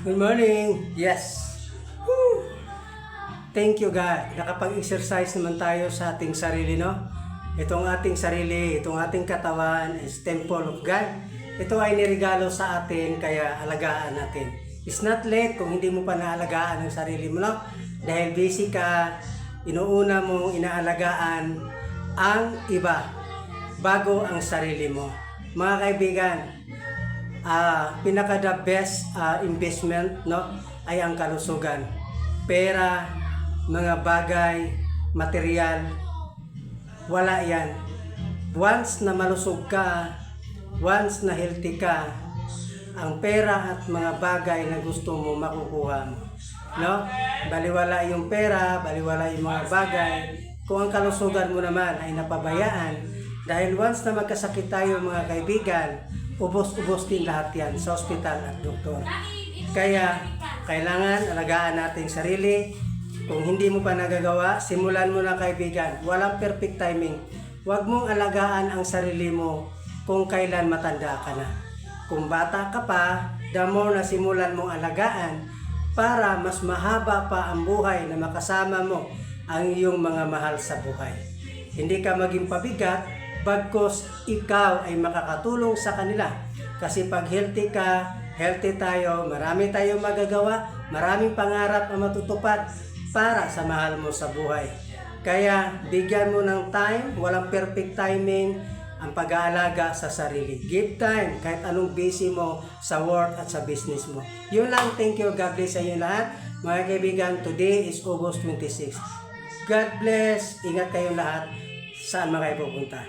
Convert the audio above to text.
Good morning. Yes. Woo! Thank you God. Nakapag-exercise naman tayo sa ating sarili, no? Itong ating sarili, itong ating katawan is temple of God. Ito ay nirigalo sa atin, kaya alagaan natin. It's not late kung hindi mo pa naalagaan ang sarili mo, no? Dahil busy ka, inuuna mong inaalagaan ang iba bago ang sarili mo. Mga kaibigan, pinaka the best investment, no, ay ang kalusugan. Pera, mga bagay, material, wala yan. Once na malusog ka, once na healthy ka, ang pera at mga bagay na gusto mo makukuha mo, no? Baliwala yung pera, baliwala yung mga bagay kung ang kalusugan mo naman ay napabayaan. Dahil once na magkasakit tayo, mga kaibigan, ubos-ubos din lahat yan sa ospital at doktor. Kaya kailangan alagaan natin sarili. Kung hindi mo pa nagagawa, simulan mo na, kaibigan. Walang perfect timing. Huwag mong alagaan ang sarili mo kung kailan matanda ka na. Kung bata ka pa, the more na simulan mong alagaan para mas mahaba pa ang buhay na makasama mo ang iyong mga mahal sa buhay. Hindi ka maging pabigat, bagkos ikaw ay makakatulong sa kanila. Kasi pag healthy ka, healthy tayo, marami tayong magagawa, maraming pangarap na matutupad para sa mahal mo sa buhay. Kaya bigyan mo ng time, walang perfect timing ang pag-aalaga sa sarili. Give time kahit anong busy mo sa work at sa business mo. Yun lang, thank you, God bless sa inyo lahat. Mga kaibigan, today is August 26. God bless, ingat kayong lahat saan mga ipupunta.